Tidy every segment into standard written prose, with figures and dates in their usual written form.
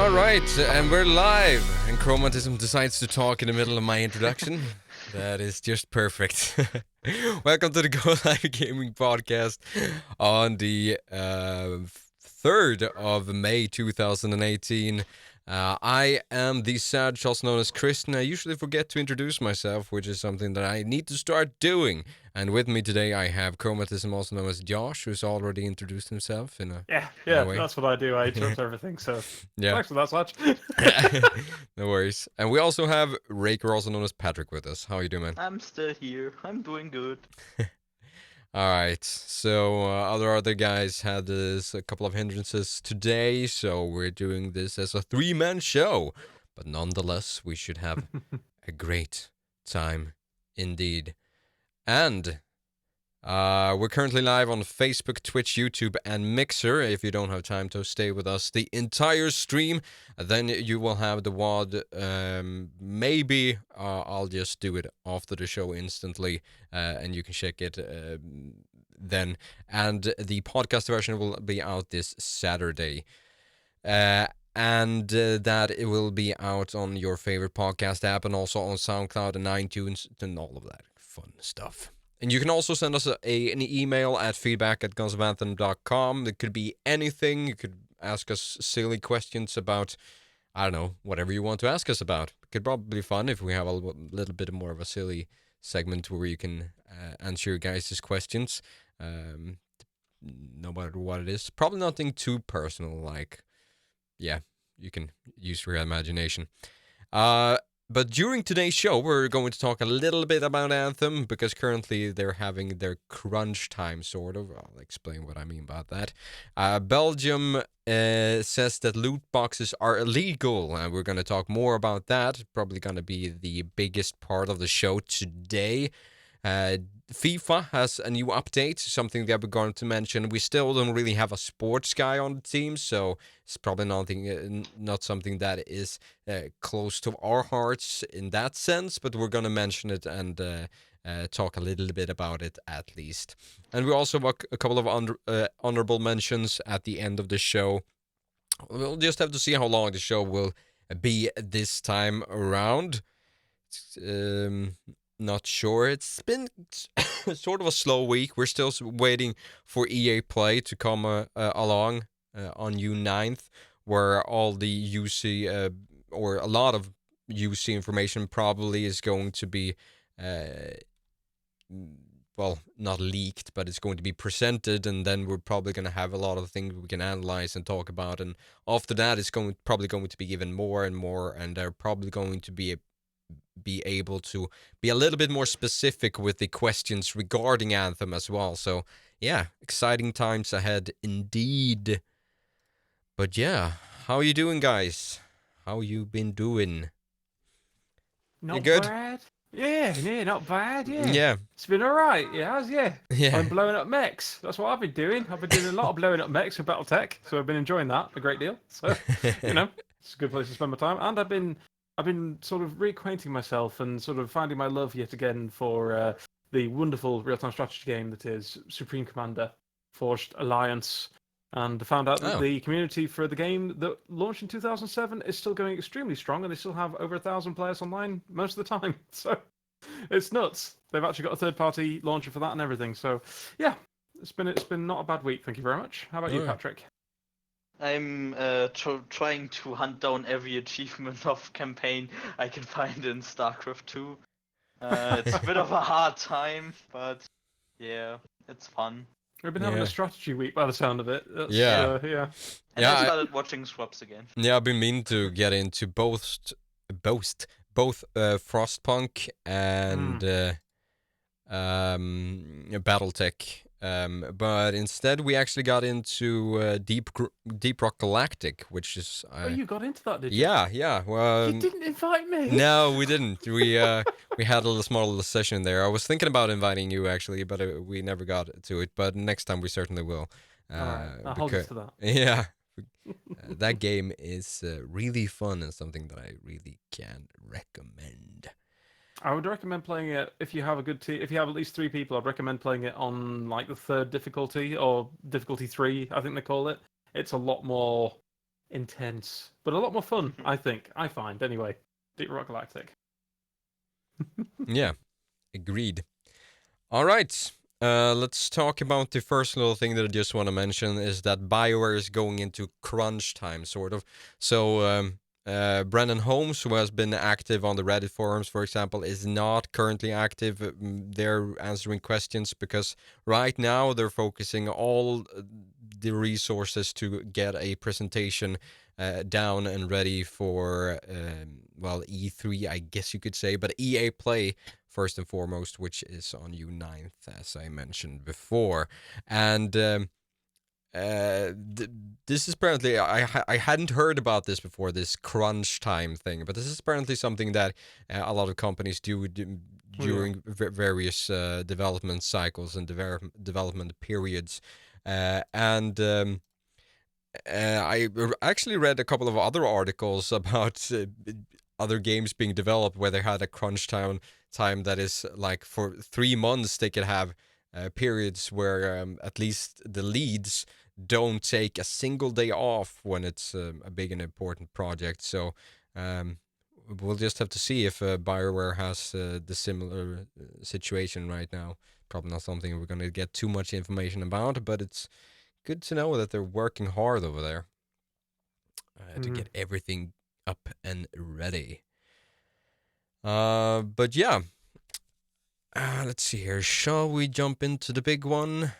All right, and we're live. And Chromatism decides to talk in the middle of my introduction. That is just perfect. Welcome to the Go.Live Gaming Podcast on the 3rd of May 2018. I am the Sag, also known as Kristen. I usually forget to introduce myself, which is something that I need to start doing. And with me today, I have Chromatism, also known as Josh, who's already introduced himself in a way. That's what I do. I interrupt everything. So Yeah. thanks for that, Sag. No worries. And we also have Raker, also known as Patrick, with us. How you doing, man? I'm still here. I'm doing good. All right. So other guys had a couple of hindrances today, so we're doing this as a 3-man show. But nonetheless, we should have a great time indeed. And we're currently live on Facebook, Twitch, YouTube, and Mixer. If you don't have time to stay with us the entire stream, then you will have the WOD. Maybe I'll just do it after the show instantly, and you can check it then. And the podcast version will be out this Saturday. And that it will be out on your favorite podcast app and also on SoundCloud and iTunes and all of that fun stuff. And you can also send us an email at feedback@gunsofanthem.com. It could be anything. You could ask us silly questions about, I don't know, whatever you want to ask us about. It could probably be fun if we have a little bit more of a silly segment where you can answer your guys' questions, no matter what it is. Probably nothing too personal, like, yeah, you can use your imagination. But during today's show, we're going to talk a little bit about Anthem, because currently they're having their crunch time, sort of. I'll explain what I mean by that. Belgium says that loot boxes are illegal, and we're going to talk more about that. Probably going to be the biggest part of the show today. FIFA has a new update, something that we're going to mention. We still don't really have a sports guy on the team, so it's probably not something that is close to our hearts in that sense, but we're going to mention it and talk a little bit about it at least. And we also have a couple of honorable mentions at the end of the show. We'll just have to see how long the show will be this time around. Not sure. It's been sort of a slow week. We're still waiting for EA Play to come along on June 9th, where all the UC, or a lot of UC information probably is going to be, well, not leaked, but it's going to be presented, and then we're probably going to have a lot of things we can analyze and talk about, and after that it's probably going to be given more and more, and they're probably going to be able to be a little bit more specific with the questions regarding Anthem as well. So, yeah, exciting times ahead indeed. But yeah, how you doing, guys? How you been doing? Not good? bad. Yeah, not bad. Yeah. Yeah. It's been alright. It has, yeah. Yeah. I'm blowing up mechs. That's what I've been doing. I've been doing a lot of blowing up mechs for BattleTech, so I've been enjoying that a great deal. So, it's a good place to spend my time. And I've been sort of reacquainting myself and sort of finding my love yet again for the wonderful real-time strategy game that is Supreme Commander, Forged Alliance, and found out that the community for the game that launched in 2007 is still going extremely strong, and they still have over 1,000 players online most of the time. So it's nuts. They've actually got a third-party launcher for that and everything. So yeah, it's been not a bad week. Thank you very much. How about you, Patrick? I'm trying to hunt down every achievement of campaign I can find in StarCraft 2. It's a bit of a hard time, but yeah, it's fun. We've been having a strategy week by the sound of it. That's, yeah. And I started watching Swaps again. Yeah, I've been meaning to get into both Frostpunk and BattleTech. But instead we actually got into Deep Rock Galactic, which is... you got into that, did you? Yeah. Well, you didn't invite me. No, we didn't. We had a small little session there. I was thinking about inviting you, actually, but we never got to it. But next time we certainly will. All right, I'll hold you to that. Yeah. That game is really fun and something that I really can recommend. I would recommend playing it if you have a good team. If you have at least 3 people, I'd recommend playing it on like the 3rd difficulty or difficulty 3, I think they call it. It's a lot more intense, but a lot more fun. I think. I find anyway. Deep Rock Galactic. Yeah, agreed. All right. Let's talk about the first little thing that I just want to mention is that BioWare is going into crunch time, sort of. So, Brendan Holmes, who has been active on the Reddit forums, for example, is not currently active. They're answering questions because right now they're focusing all the resources to get a presentation down and ready for, well, E3, I guess you could say, but EA Play first and foremost, which is on June 9th, as I mentioned before. And this is apparently, I hadn't heard about this before, this crunch time thing, but this is apparently something that a lot of companies do during various development cycles and development periods. And I actually read a couple of other articles about other games being developed where they had a crunch time that is like for 3 months they could have periods where at least the leads don't take a single day off when it's a big and important project. So we'll just have to see if Bioware has the similar situation right now. Probably not something we're going to get too much information about, but it's good to know that they're working hard over there to get everything up and ready. But yeah, let's see here. Shall we jump into the big one?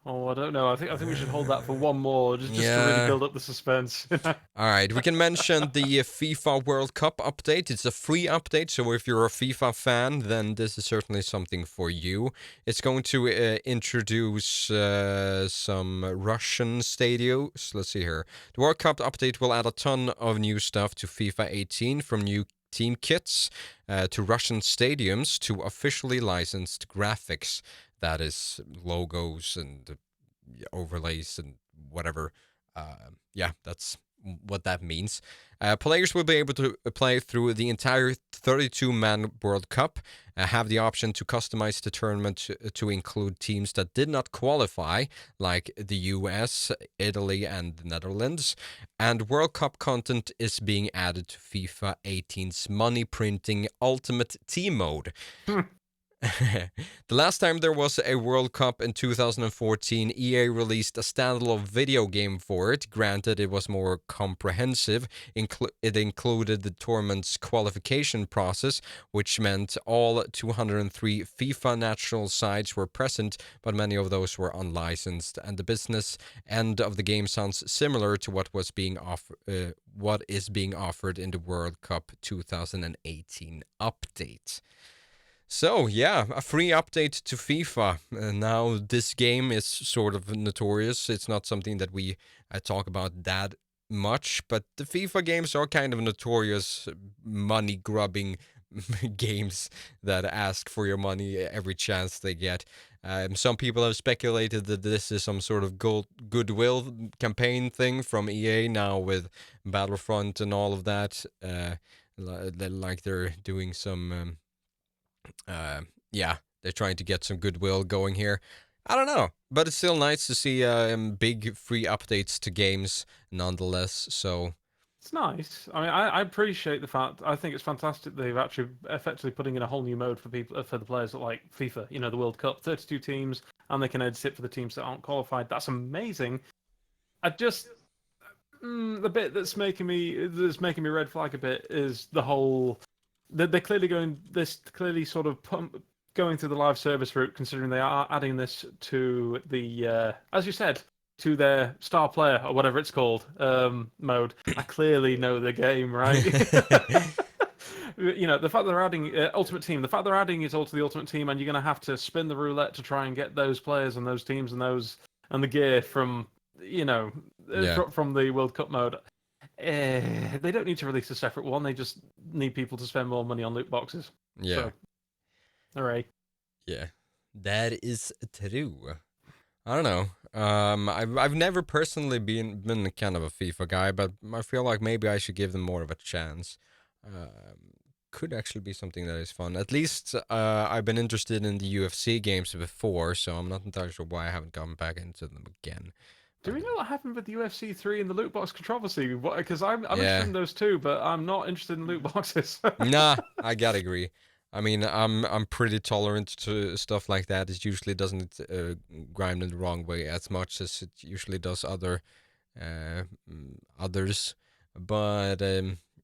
Oh, I don't know. I think we should hold that for one more, just to really build up the suspense. All right, we can mention the FIFA World Cup update. It's a free update, so if you're a FIFA fan, then this is certainly something for you. It's going to introduce some Russian stadiums. Let's see here. The World Cup update will add a ton of new stuff to FIFA 18, from new team kits to Russian stadiums to officially licensed graphics. That is logos and overlays and whatever. Yeah, that's what that means. Players will be able to play through the entire 32-man World Cup, have the option to customize the tournament to include teams that did not qualify, like the US, Italy, and the Netherlands. And World Cup content is being added to FIFA 18's money printing Ultimate Team mode. The last time there was a World Cup in 2014, EA released a standalone video game for it. Granted, it was more comprehensive. It included the tournament's qualification process, which meant all 203 FIFA national sides were present, but many of those were unlicensed. And the business end of the game sounds similar to what is being offered in the World Cup 2018 update. So, yeah, a free update to FIFA. Now, this game is sort of notorious. It's not something that we talk about that much, but the FIFA games are kind of notorious money-grubbing games that ask for your money every chance they get. Some people have speculated that this is some sort of goodwill campaign thing from EA now with Battlefront and all of that. Like they're doing some... yeah, they're trying to get some goodwill going here. I don't know, but it's still nice to see big free updates to games nonetheless. So It's nice. I mean, I appreciate the fact. I think it's fantastic they've actually effectively putting in a whole new mode for people, for the players that like FIFA. You know, the World Cup, 32 teams, and they can edit it for the teams that aren't qualified. That's amazing. I just the bit that's making me red flag a bit is the whole. They're clearly going this clearly sort of going through the live service route, considering they are adding this to the as you said, to their star player or whatever it's called mode. I clearly know the game, right? You know, the fact that they're adding Ultimate Team, the fact they're adding it all to the Ultimate Team, and you're going to have to spin the roulette to try and get those players and those teams and the gear from from the World Cup mode. They don't need to release a separate one. They just need people to spend more money on loot boxes. yeah, So, hooray! Yeah, that is true. I don't know. I've never personally been kind of a FIFA guy, but I feel like maybe I should give them more of a chance. Could actually be something that is fun. At least I've been interested in the UFC games before, so I'm not entirely sure why I haven't gone back into them again. Do we know what happened with the UFC 3 and the loot box controversy? Because I'm Yeah. interested in those too, but I'm not interested in loot boxes. Nah, I gotta agree. I mean, I'm pretty tolerant to stuff like that. It usually doesn't grind in the wrong way as much as it usually does others. But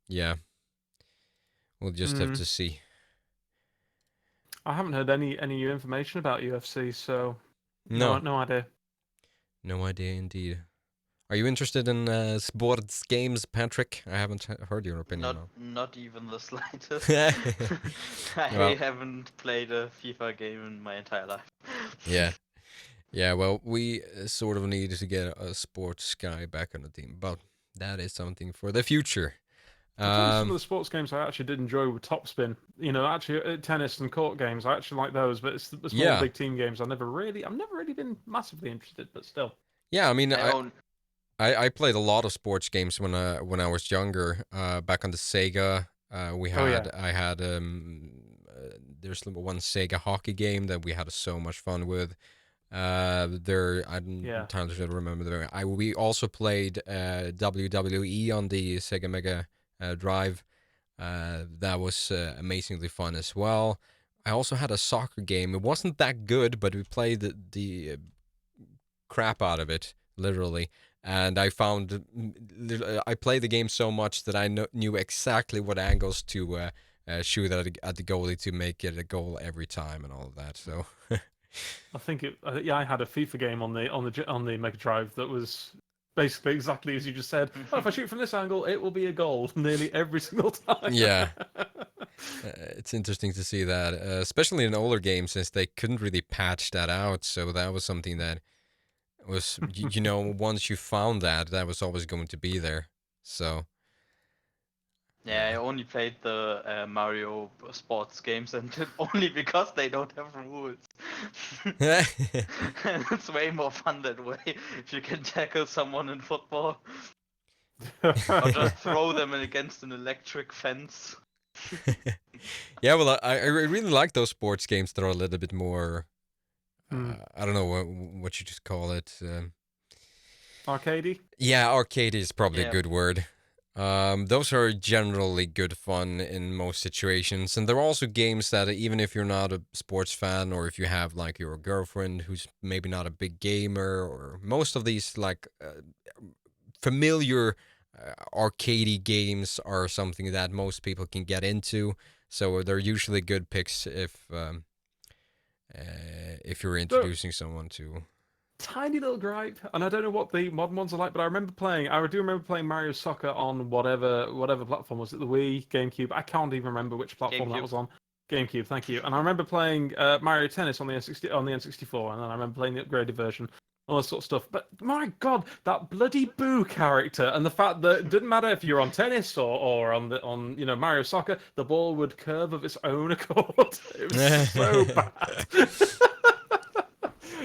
yeah, we'll just have Hmm. to see. I haven't heard any new information about UFC, so No, no idea. no idea indeed. Are you interested in sports games, Patrick? I haven't heard your opinion Not even the slightest. on. I Well, haven't played a FIFA game in my entire life. yeah. Yeah, well, we sort of need to get a sports guy back on the team, but that is something for the future. I'll tell you some of Um, the sports games I actually did enjoy with Topspin. You know, actually tennis and court games, I actually like those, but it's the smaller yeah, big team games. I've never really been massively interested, but still. yeah. I mean, I own. I played a lot of sports games when I was younger. Back on the Sega, Oh yeah. I had there's one Sega hockey game that we had so much fun with. I'm Yeah. trying to remember we also played WWE on the Sega Mega Drive. That was amazingly fun as well. I also had a soccer game. It wasn't that good, but we played the crap out of it, literally. And I found I played the game so much that I knew exactly what angles to shoot at the goalie to make it a goal every time and all of that. So I think it. Yeah, I had a FIFA game on the Mega Drive that was basically exactly as you just said. Oh, if I shoot from this angle, it will be a goal nearly every single time. yeah, it's interesting to see that, especially in older games, since they couldn't really patch that out. So that was something that was, once you found that, that was always going to be there. So, Yeah, I only played the Mario sports games, and only because they don't have rules. yeah, And it's way more fun that way if you can tackle someone in football or just throw them against an electric fence. well, I really like those sports games that are a little bit more. Hmm. I don't know what you just call it. Arcadey. Yeah, arcade is probably a Yeah, good word. Those are generally good fun in most situations, and there are also games that even if you're not a sports fan, or if you have like your girlfriend who's maybe not a big gamer, or most of these like familiar arcadey games are something that most people can get into. So they're usually good picks if you're So, introducing someone to. tiny little gripe, and I don't know what the modern ones are like, but I remember playing. I do remember playing Mario Soccer on whatever platform was it, the Wii, GameCube. I can't even remember which platform that GameCube. was on. GameCube, thank you. And I remember playing Mario Tennis on the N64, and then I remember playing the upgraded version, all that sort of stuff. But my God, that bloody Boo character, and the fact that it didn't matter if you're on tennis or on Mario Soccer, the ball would curve of its own accord. It was so bad.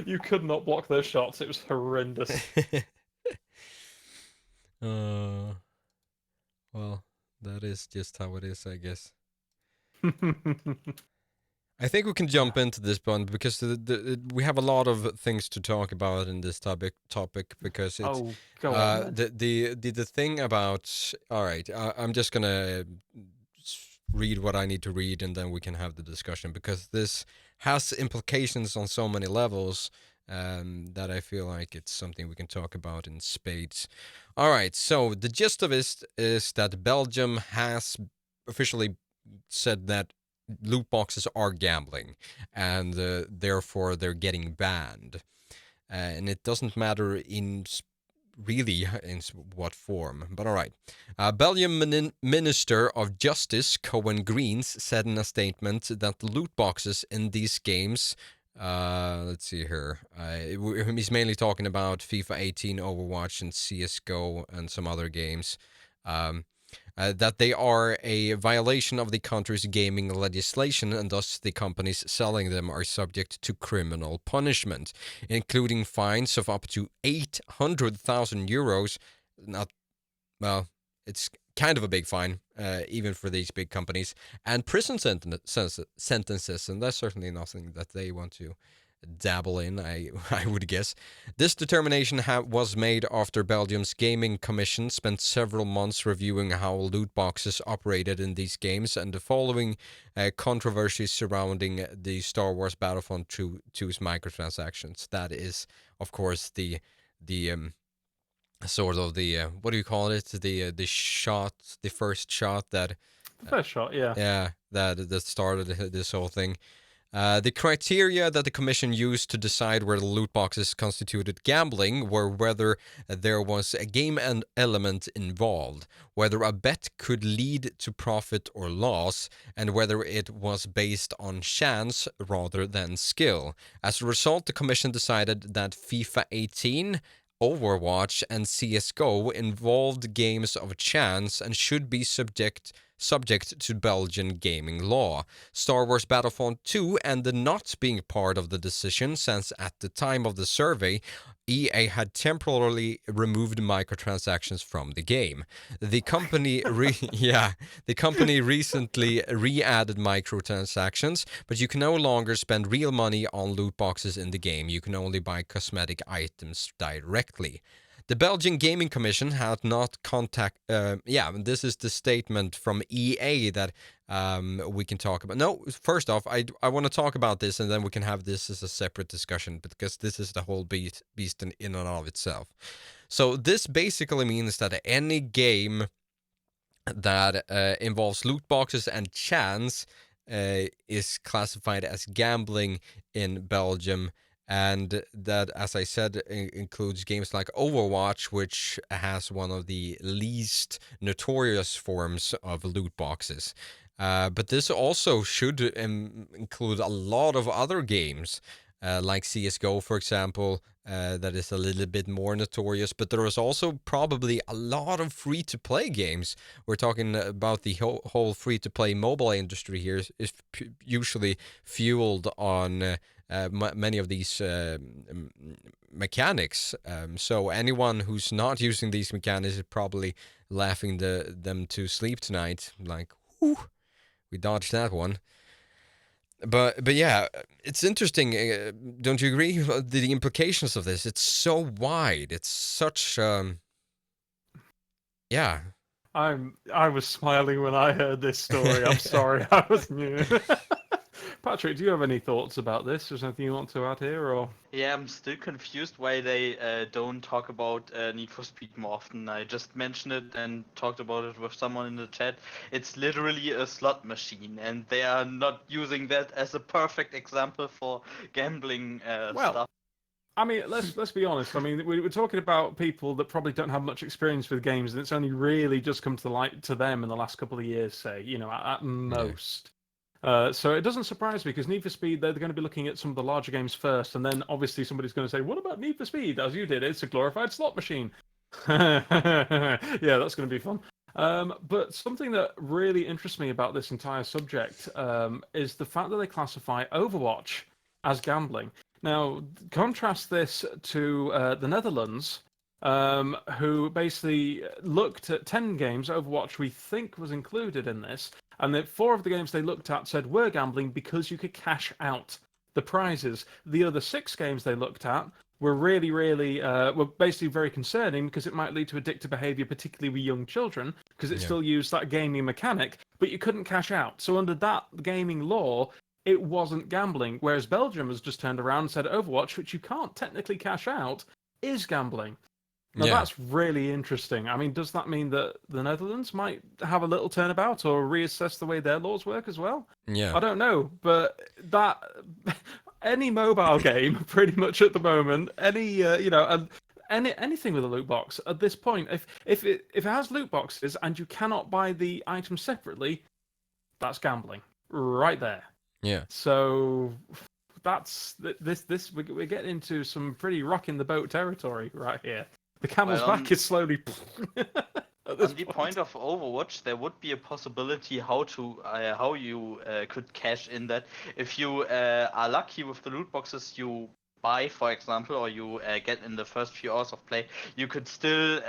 You could not block those shots. It was horrendous. uh, well, that is just how it is, I guess. I think we can jump into this one because we have a lot of things to talk about in this topic because it's Oh, go on then. the thing about, all right, I'm just gonna read what I need to read and then we can have the discussion because this has implications on so many levels that I feel like it's something we can talk about in spades. All right, so the gist of it is that Belgium has officially said that loot boxes are gambling and therefore they're getting banned. And it doesn't matter in really in what form, but all right. Belgium Minister of Justice Cohen Greens said in a statement that loot boxes in these games, let's see here, he's mainly talking about FIFA 18, Overwatch, and CSGO, and some other games. That they are a violation of the country's gaming legislation, and thus the companies selling them are subject to criminal punishment, including fines of up to 800,000 euros. Not, well, it's kind of a big fine, even for these big companies, and prison sentences, and that's certainly nothing that they want to dabble in, I would guess. This determination was made after Belgium's Gaming Commission spent several months reviewing how loot boxes operated in these games, and the following controversies surrounding the Star Wars Battlefront 2's microtransactions. That is, of course, the sort of the what do you call it? The shot, the first shot that First shot, yeah. that started this whole thing. The criteria that the commission used to decide whether loot boxes constituted gambling were whether there was a game element involved, whether a bet could lead to profit or loss, and whether it was based on chance rather than skill. As a result, the commission decided that FIFA 18, Overwatch, and CSGO involved games of chance and should be subject to Belgian gaming law. Star Wars Battlefront 2 ended not being part of the decision, since at the time of the survey, EA had temporarily removed microtransactions from the game. The company the company recently re-added microtransactions, but you can no longer spend real money on loot boxes in the game. You can only buy cosmetic items directly. The Belgian Gaming Commission had not this is the statement from EA that we can talk about. No, first off, I want to talk about this, and then we can have this as a separate discussion, because this is the whole beast in and of itself. So this basically means that any game that involves loot boxes and chance is classified as gambling in Belgium. And that, as I said, includes games like Overwatch, which has one of the least notorious forms of loot boxes. But this also should include a lot of other games, like CSGO, for example, that is a little bit more notorious. But there is also probably a lot of free-to-play games. We're talking about the whole free-to-play mobile industry here is usually fueled on many of these mechanics. So anyone who's not using these mechanics is probably laughing them to sleep tonight. Like, whew, we dodged that one. But yeah, it's interesting. Don't you agree? The implications of this, it's so wide. It's such yeah. I was smiling when I heard this story. I'm sorry, I was new. Patrick, do you have any thoughts about this? Is there anything you want to add here, or? Yeah, I'm still confused why they don't talk about Need for Speed more often. I just mentioned it and talked about it with someone in the chat. It's literally a slot machine, and they are not using that as a perfect example for gambling stuff. I mean, let's be honest. I mean, we're talking about people that probably don't have much experience with games, and it's only really just come to light to them in the last couple of years, say, at most. So it doesn't surprise me, because Need for Speed, they're going to be looking at some of the larger games first, and then obviously somebody's going to say, what about Need for Speed? As you did, it's a glorified slot machine. Yeah, that's going to be fun. But something that really interests me about this entire subject is the fact that they classify Overwatch as gambling. Now, contrast this to the Netherlands, who basically looked at 10 games. Overwatch, we think, was included in this. And that 4 of the games they looked at said were gambling because you could cash out the prizes. The other 6 games they looked at were really, were basically very concerning, because it might lead to addictive behavior, particularly with young children, because it still used that gaming mechanic, but you couldn't cash out. So under that gaming law, it wasn't gambling. Whereas Belgium has just turned around and said Overwatch, which you can't technically cash out, is gambling. Now, that's really interesting. I mean, does that mean that the Netherlands might have a little turnabout or reassess the way their laws work as well? Yeah. I don't know, but that any mobile game, pretty much at the moment, anything with a loot box at this point, if it has loot boxes and you cannot buy the items separately, that's gambling right there. Yeah. So that's this. We're getting into some pretty rocking the boat territory right here. The camel's back is slowly. On the point of Overwatch, there would be a possibility how you could cash in that. If you are lucky with the loot boxes you buy, for example, or you get in the first few hours of play, you could still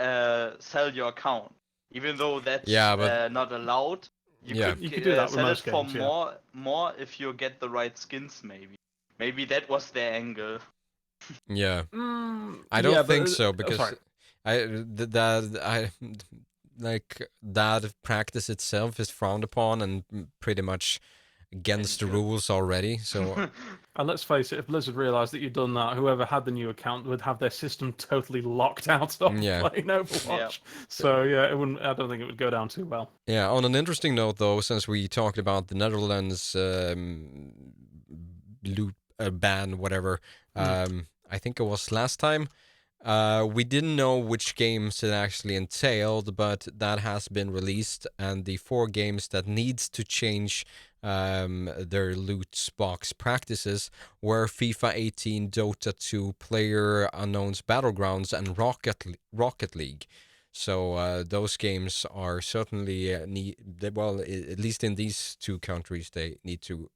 sell your account, even though that's not allowed. You could do that with sell most it for games, more if you get the right skins, maybe Maybe that was their angle. Yeah. Mm, I don't yeah, think but, so because sorry. that practice itself is frowned upon and pretty much against the rules already. So And let's face it, if Blizzard realised that you'd done that, whoever had the new account would have their system totally locked out of yeah. playing Overwatch. So yeah, it wouldn't. I don't think it would go down too well. Yeah, on an interesting note, though, since we talked about the Netherlands loot ban, whatever, I think it was last time, we didn't know which games it actually entailed, but that has been released, and the 4 games that needs to change their loot box practices were FIFA 18, Dota 2, Player Unknown's Battlegrounds, and Rocket League. So those games are certainly at least in these 2 countries, they need to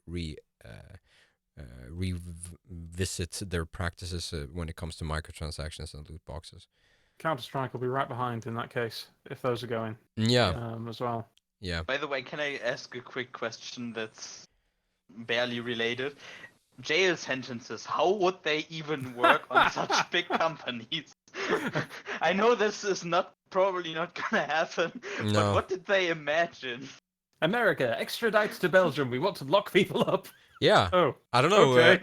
revisit their practices when it comes to microtransactions and loot boxes. Counter-Strike will be right behind in that case if those are going. Yeah. As well. Yeah. By the way, can I ask a quick question that's barely related? Jail sentences, how would they even work on such big companies? I know this is probably not gonna happen, but No. what did they imagine? America, extradite to Belgium. We want to lock people up. Yeah. Oh, I don't know. okay.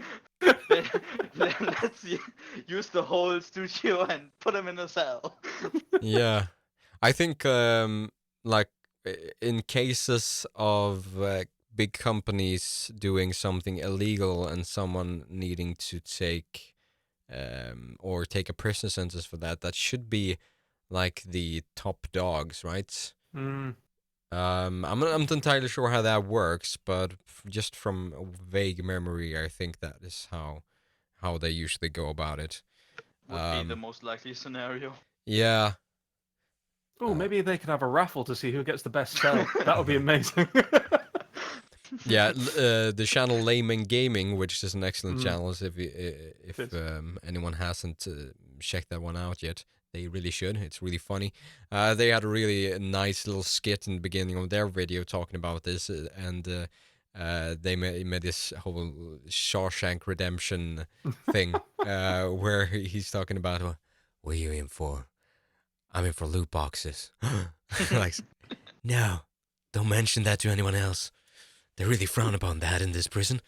Let's use the whole studio and put them in a cell. Yeah. I think like in cases of big companies doing something illegal and someone needing to take or take a prison sentence for that, that should be like the top dogs, right? Mm. I'm not entirely sure how that works, but just from a vague memory, I think that is how they usually go about it. Would be the most likely scenario. Yeah. Oh, maybe they could have a raffle to see who gets the best cell. That would be amazing. Yeah, the channel Layman Gaming, which is an excellent channel, if anyone hasn't checked that one out yet, they really should. It's really funny. They had a really nice little skit in the beginning of their video talking about this, and they made this whole Shawshank Redemption thing, where he's talking about, what are you in for? I'm in for loot boxes. Like, no, don't mention that to anyone else. They really frown upon that in this prison.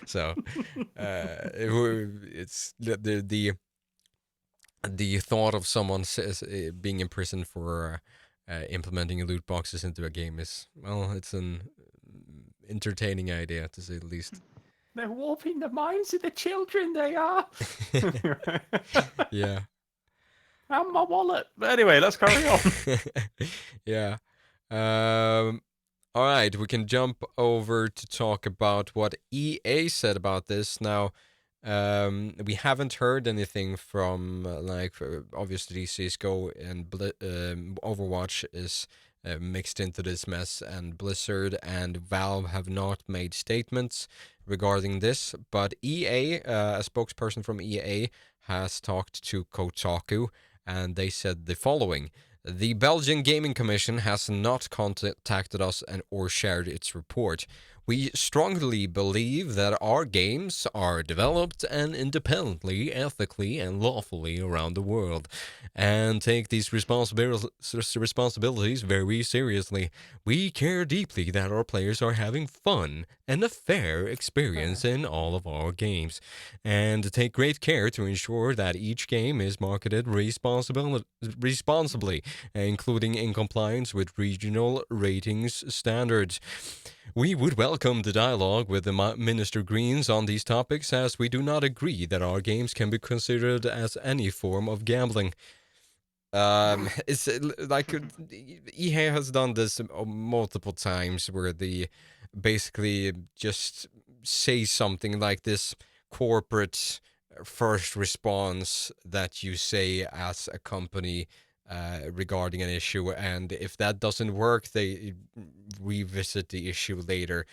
So it's the thought of someone being in prison for implementing loot boxes into a game is, well, it's an entertaining idea, to say the least. They're warping the minds of the children, they are. Yeah. And my wallet. But anyway, let's carry on. Yeah. All right, we can jump over to talk about what EA said about this. Now, we haven't heard anything from, obviously CSGO and Overwatch is mixed into this mess, and Blizzard and Valve have not made statements regarding this, but EA, a spokesperson from EA, has talked to Kotaku, and they said the following: the Belgian Gaming Commission has not contacted us or shared its report. We strongly believe that our games are developed and independently, ethically, and lawfully around the world, and take these responsibilities very seriously. We care deeply that our players are having fun and a fair experience in all of our games, and take great care to ensure that each game is marketed responsibly, including in compliance with regional ratings standards. We would welcome the dialogue with the Minister Greens on these topics, as we do not agree that our games can be considered as any form of gambling. It's like EA has done this multiple times, where they basically just say something like this corporate first response that you say as a company regarding an issue, and if that doesn't work, they revisit the issue later.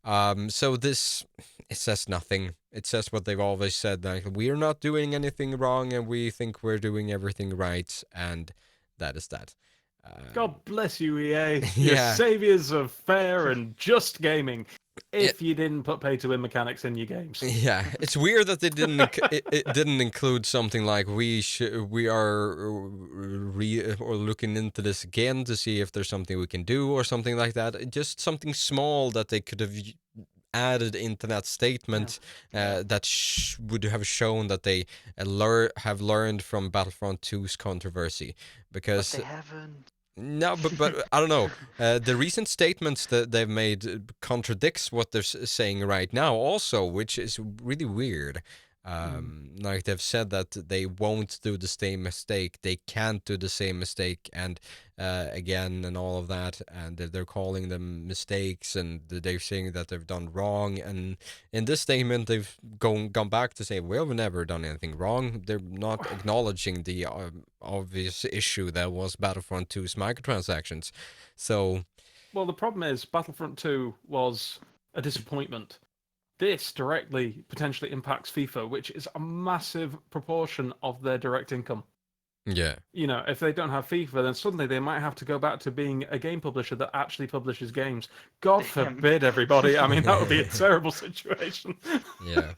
So this, it says nothing. It says what they've always said, like, we are not doing anything wrong and we think we're doing everything right, and that is that. God bless you, EA. Yeah. You're saviors of fair and just gaming. if you didn't put pay-to-win mechanics in your games. Yeah, it's weird that they didn't it didn't include something like we are or looking into this again to see if there's something we can do or something like that. Just something small that they could have added into that statement that would have shown that they have learned from Battlefront 2's controversy, But because they haven't. no, but I don't know. The recent statements that they've made contradicts what they're saying right now, also, which is really weird. Like they've said that they won't do the same mistake, they can't do the same mistake, and again, and all of that, and they're calling them mistakes, and they're saying that they've done wrong. And in this statement, they've gone back to say, "Well, we've never done anything wrong." They're not acknowledging the obvious issue that was Battlefront 2's microtransactions. So, Well, the problem is Battlefront 2 was a disappointment. This directly potentially impacts FIFA, which is a massive proportion of their direct income. yeah. You know, if they don't have FIFA, then suddenly they might have to go back to being a game publisher that actually publishes games. God Damn. forbid, everybody. I mean, that would be a terrible situation. Yeah.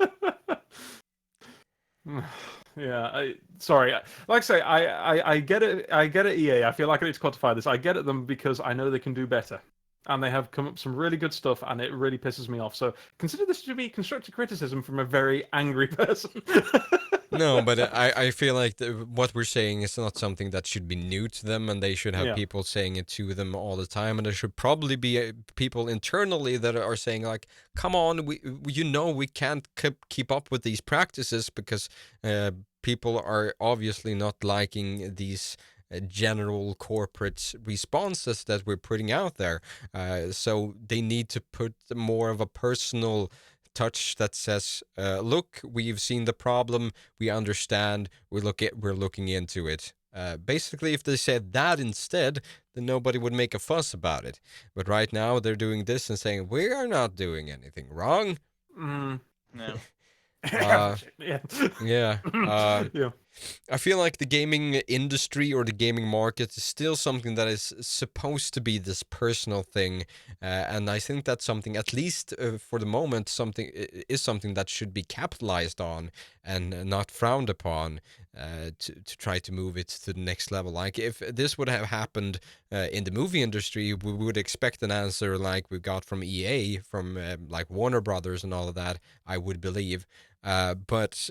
Yeah, sorry. Like I say, I get it. I get it. EA. I feel like I need to quantify this. I get at them because I know they can do better, and they have come up with some really good stuff, and it really pisses me off. So consider this to be constructive criticism from a very angry person. No, but I feel like what we're saying is not something that should be new to them, and they should have Yeah. people saying it to them all the time, and there should probably be people internally that are saying like, "Come on, we can't keep up with these practices because people are obviously not liking these." General corporate responses that we're putting out there, so they need to put more of a personal touch that says, "Look, we've seen the problem, we understand, we're looking into it." Basically, if they said that instead, then nobody would make a fuss about it. But right now, they're doing this and saying we are not doing anything wrong. Yeah. Yeah. Yeah. Yeah. I feel like the gaming industry or the gaming market is still something that is supposed to be this personal thing, and I think that's something, at least for the moment, is something that should be capitalized on and not frowned upon, to try to move it to the next level. Like if this would have happened in the movie industry, we would expect an answer like we got from EA, from like Warner Brothers and all of that. I would believe, but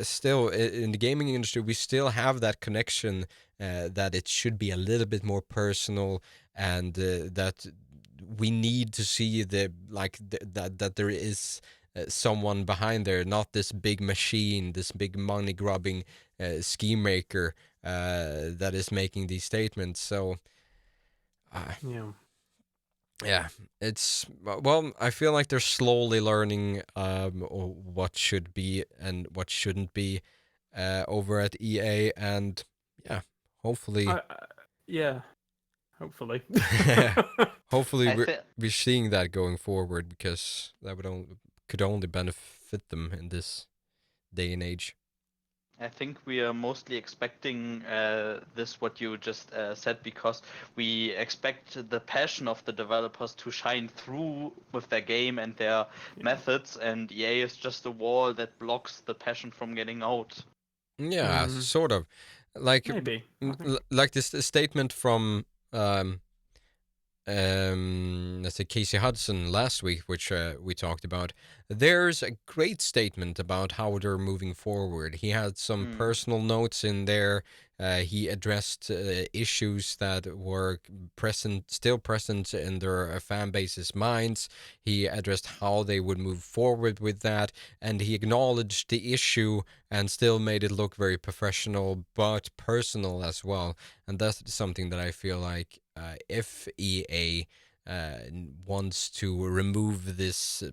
still in the gaming industry we still have that connection, that it should be a little bit more personal, and that we need to see that there is someone behind there, not this big machine, this big money grubbing scheme maker that is making these statements. So Yeah. yeah, it's, well, I feel like they're slowly learning what should be and what shouldn't be over at EA, and yeah, hopefully, Yeah. Hopefully. hopefully I we're seeing that going forward, because that could only benefit them in this day and age. I think we are mostly expecting this, what you just said, because we expect the passion of the developers to shine through with their game and their methods, and EA is just a wall that blocks the passion from getting out. Yeah, sort of, like Maybe. I think. like this statement from let's say Casey Hudson last week, which we talked about. There's a great statement about how they're moving forward. He had some personal notes in there. He addressed issues that were still present in their fan base's minds. He addressed how they would move forward with that, and he acknowledged the issue and still made it look very professional but personal as well. And that's something that I feel like, if EA wants to remove this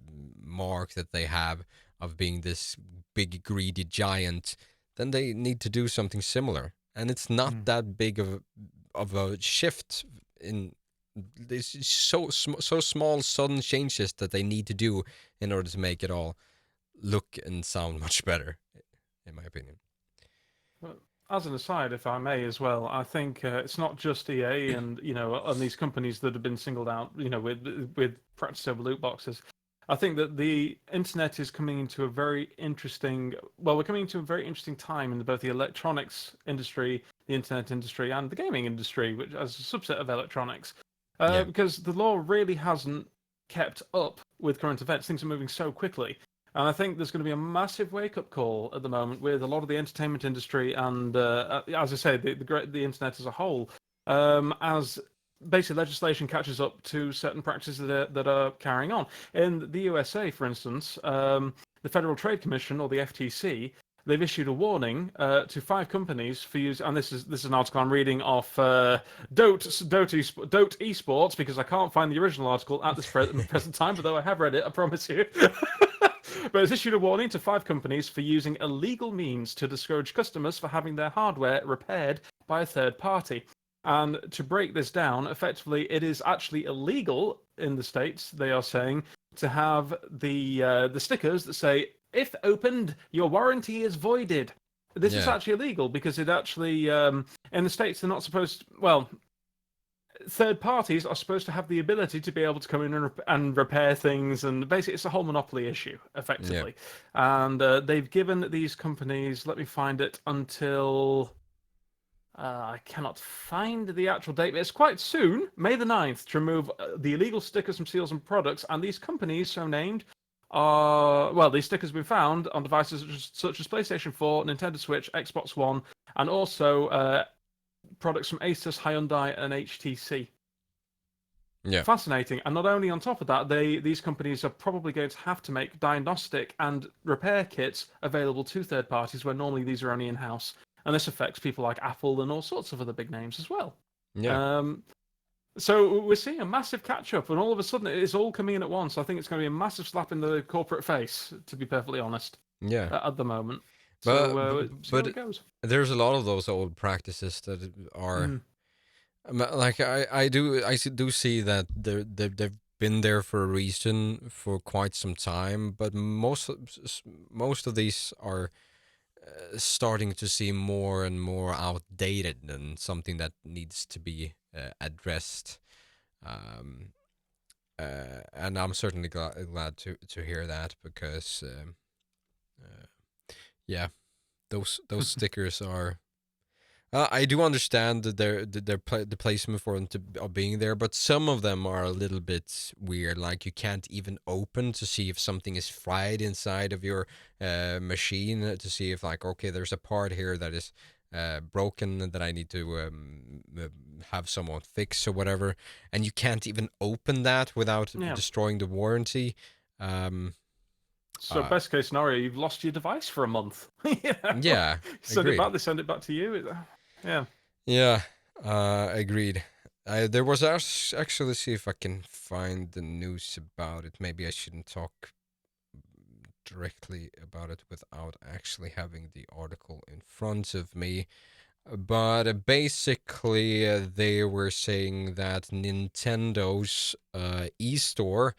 mark that they have of being this big greedy giant, then they need to do something similar. And it's not that big of a shift in this, so small sudden changes that they need to do in order to make it all look and sound much better, in my opinion. As an aside, if I may as well, I think it's not just EA and and these companies that have been singled out, with practice over loot boxes. I think that the internet is coming into a very interesting. Well, we're coming into a very interesting time in both the electronics industry, the internet industry, and the gaming industry, which as a subset of electronics, Yeah. because the law really hasn't kept up with current events. Things are moving so quickly. And I think there's going to be a massive wake-up call at the moment with a lot of the entertainment industry and, as I say, the internet as a whole, as basically legislation catches up to certain practices that are carrying on. In the USA, for instance, the Federal Trade Commission, or the FTC, they've issued a warning to 5 companies for use, and this is an article I'm reading off Dote Esports, because I can't find the original article at this present time, but though I have read it, I promise you. But it's issued a warning to 5 companies for using illegal means to discourage customers for having their hardware repaired by a third party. And to break this down, effectively, it is actually illegal in the States, they are saying, to have the stickers that say, "If opened, your warranty is voided." This is Yeah. actually illegal because it actually, in the States, they're not supposed. Well, third parties are supposed to have the ability to be able to come in and repair things, and basically it's a whole monopoly issue, effectively. And they've given these companies, let me find it, until I cannot find the actual date, but it's quite soon, May the 9th, to remove the illegal stickers from seals and products. And these companies, so named, are, well, these stickers have been found on devices such as PlayStation 4, Nintendo Switch, Xbox One, and also products from Asus, Hyundai, and HTC. Yeah. Fascinating. And not only on top of that, these companies are probably going to have to make diagnostic and repair kits available to third parties, where normally these are only in-house. And this affects people like Apple and all sorts of other big names as well. Yeah. So we're seeing a massive catch-up, and all of a sudden it's all coming in at once. I think it's going to be a massive slap in the corporate face, to be perfectly honest, Yeah. at the moment. But So see how it goes. there's a lot of those old practices that are like I do see that they've been there for a reason for quite some time, but most of these are starting to seem more and more outdated and something that needs to be addressed. Um, and I'm certainly glad to hear that, because yeah, those stickers are. I do understand that the placement for them of being there, but some of them are a little bit weird. Like, you can't even open to see if something is fried inside of your machine, to see if, like, okay, there's a part here that is broken that I need to have someone fix or whatever, and you can't even open that without destroying the warranty. So best case scenario, you've lost your device for a month. Yeah, send agreed. it back. They send it back to you. Yeah. Yeah, agreed. There was actually, see if I can find the news about it. Maybe I shouldn't talk directly about it without actually having the article in front of me. But basically, they were saying that Nintendo's e-store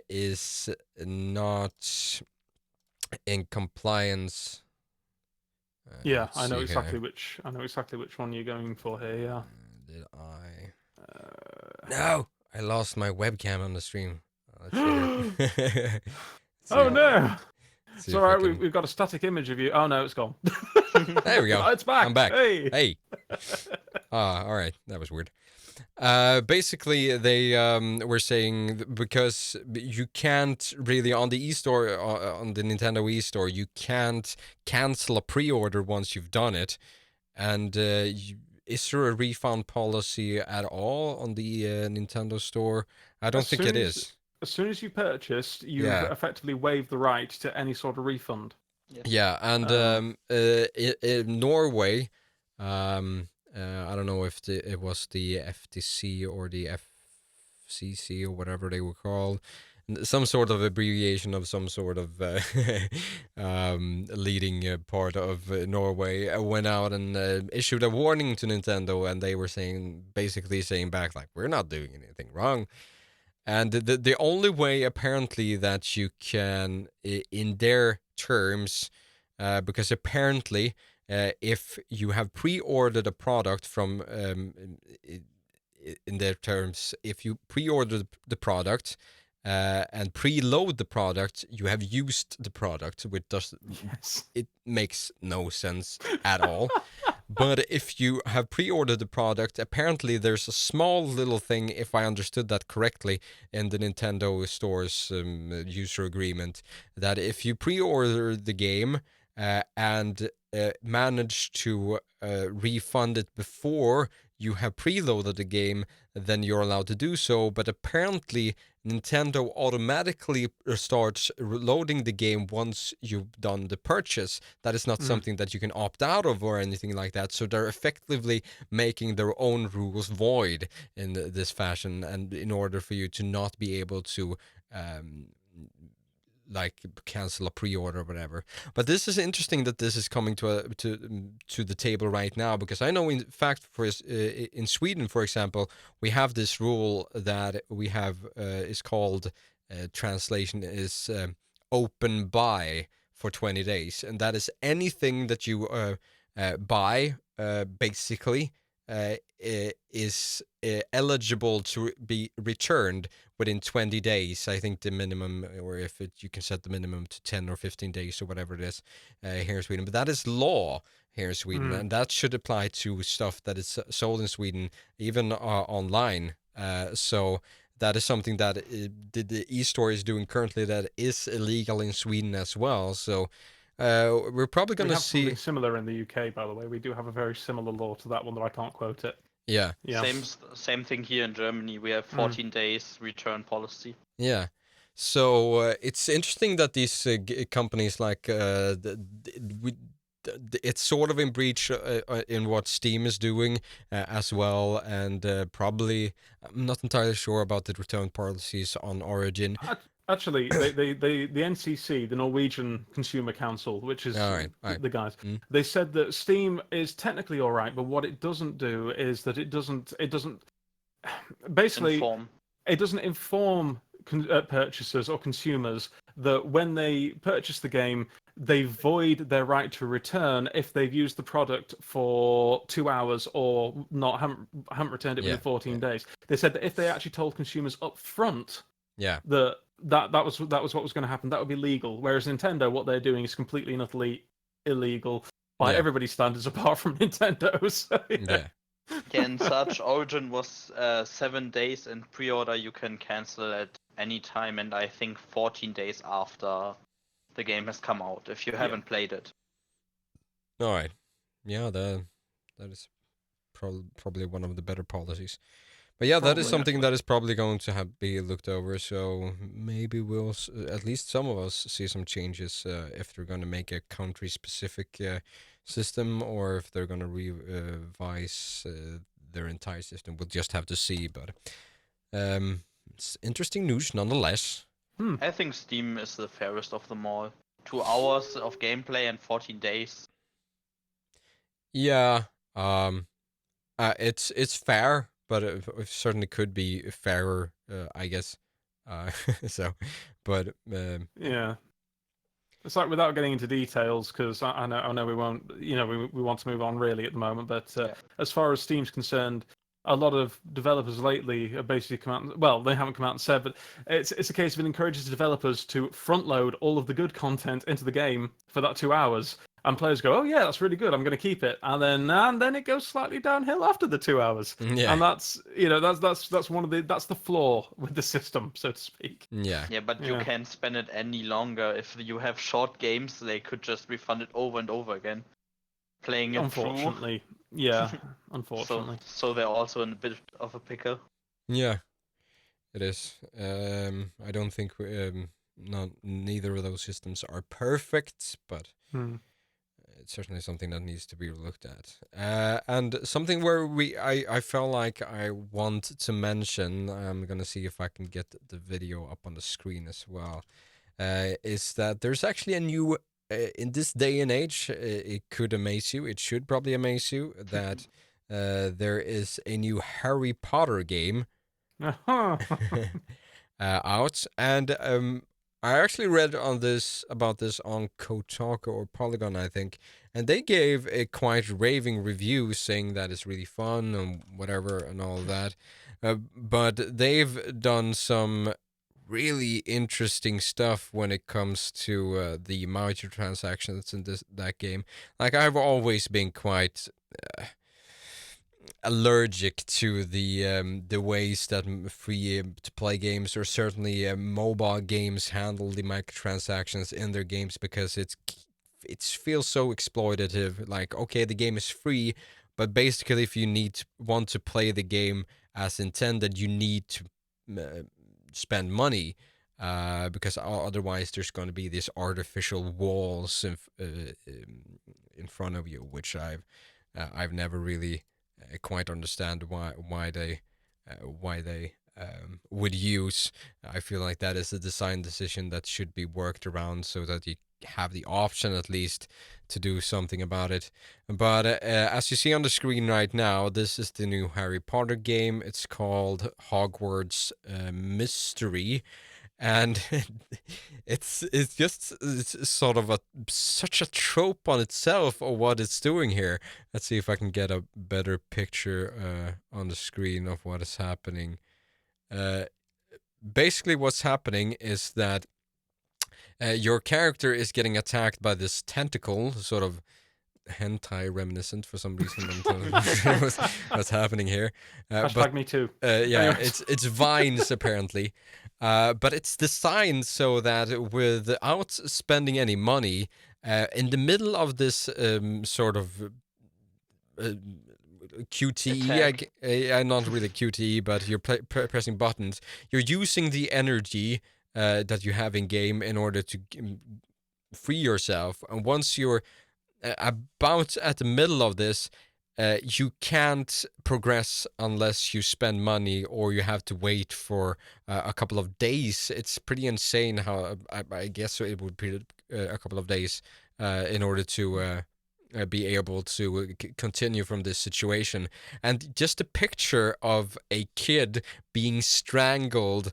is not in compliance. Yeah, I know exactly which one you're going for here. Yeah. Did I? No, I lost my webcam on the stream. Oh no! It's all right. We've got a static image of you. Oh no, it's gone. There we go. Oh, it's back. I'm back. Hey. All right. That was weird. Basically, they were saying because you can't really, on the e-store, on the Nintendo e-store, you can't cancel a pre-order once you've done it. And is there a refund policy at all on the Nintendo store? I don't think it is. As soon as you purchased, you've effectively waived the right to any sort of refund. Yes. Yeah, and in Norway, I don't know if it was the FTC or the FCC or whatever they were called, some sort of abbreviation of some sort of leading part of Norway, went out and issued a warning to Nintendo, and they were basically saying back, like, we're not doing anything wrong. And the only way, apparently, that you can, in their terms, because apparently, if you have pre-ordered a product from, in their terms, if you pre-ordered the product, and preload the product, you have used the product, which does Yes. it makes no sense at all. But if you have pre-ordered the product, apparently there's a small little thing, if I understood that correctly, in the Nintendo Store's user agreement, that if you pre-order the game and manage to refund it before you have preloaded the game, then you're allowed to do so. But apparently Nintendo automatically starts loading the game once you've done the purchase. That is not something that you can opt out of or anything like that. So they're effectively making their own rules void in this fashion, and in order for you to not be able to like cancel a pre-order or whatever. But this is interesting that this is coming to the table right now, because I know in fact for in Sweden, for example, we have this rule that we have is called translation is open buy for 20 days, and that is anything that you buy basically is eligible to be returned within 20 days. I think the minimum, or if you can set the minimum to 10 or 15 days or whatever it is here in Sweden. But that is law here in Sweden, and that should apply to stuff that is sold in Sweden, even online. So that is something that the e-store is doing currently that is illegal in Sweden as well. So we're probably going We to have something see... similar in the UK, by the way. We do have a very similar law to that one, though I can't quote it. Yeah. Yeah. Same thing here in Germany. We have 14 days return policy. Yeah. So it's interesting that these companies like it's sort of in breach in what Steam is doing as well, and probably I'm not entirely sure about the return policies on Origin. Actually, the NCC, the Norwegian Consumer Council, which is All right. the guys, they said that Steam is technically all right, but what it doesn't do is that it doesn't basically it doesn't inform purchasers or consumers that when they purchase the game, they void their right to return if they've used the product for 2 hours or not haven't returned it within 14 days. They said that if they actually told consumers up front that was what was going to happen, that would be legal. Whereas Nintendo, what they're doing is completely and utterly illegal by everybody's standards, apart from Nintendo. So, yeah, and such Origin was 7 days, and pre-order you can cancel at any time, and I think 14 days after the game has come out if you haven't played it. All right. Yeah, that is probably one of the better policies. But yeah, that is something that is probably going to be looked over. So maybe we'll, at least some of us, see some changes if they're going to make a country-specific system, or if they're going to revise their entire system. We'll just have to see. But it's interesting news nonetheless. I think Steam is the fairest of them all. 2 hours of gameplay and 14 days. Yeah, it's fair, but it certainly could be fairer, I guess. So, but yeah, it's like, without getting into details, because I know we won't. We want to move on really at the moment. But as far as Steam's concerned, a lot of developers lately have basically come out. Well, they haven't come out and said, but it's a case of it encourages developers to front load all of the good content into the game for that 2 hours. And players go, "Oh yeah, that's really good. I'm going to keep it." And then it goes slightly downhill after the 2 hours. Yeah. And that's that's the flaw with the system, so to speak. Yeah. Yeah, but you can't spend it any longer. If you have short games, they could just refund it over and over again. Playing it Unfortunately. Yeah. Unfortunately. So they're also in a bit of a pickle. Yeah, it is. I don't think neither of those systems are perfect, but it's certainly something that needs to be looked at. And something where I felt like I want to mention, I'm gonna see if I can get the video up on the screen as well, is that there's actually a new, in this day and age, it could amaze you, it should probably amaze you, that there is a new Harry Potter game out, and I actually read about this on Kotaku or Polygon, I think, and they gave a quite raving review, saying that it's really fun and whatever and all that. But they've done some really interesting stuff when it comes to the microtransactions in that game. Like, I've always been quite allergic to the ways that free to play games, or certainly mobile games, handle the microtransactions in their games, because it feels so exploitative. Like, okay, the game is free, but basically, if you want to play the game as intended, you need to spend money, because otherwise there's going to be these artificial walls in front of you, which I've never really quite understand why they would use. I feel like that is a design decision that should be worked around, so that you have the option at least to do something about it. But as you see on the screen right now, this is the new Harry Potter game. It's called Hogwarts Mystery, and it's sort of such a trope on itself of what it's doing here. Let's see if I can get a better picture on the screen of what is happening. Basically, what's happening is that your character is getting attacked by this tentacle, sort of hentai reminiscent for some reason. what's happening here? Hashtag me too. Yeah, Anyways. it's vines apparently, but it's designed so that without spending any money, in the middle of this sort of QTE, not really QTE, but you're pressing buttons. You're using the energy that you have in game in order to free yourself, and once you're about at the middle of this, you can't progress unless you spend money, or you have to wait for a couple of days. It's pretty insane how I guess it would be a couple of days in order to be able to continue from this situation. And just a picture of a kid being strangled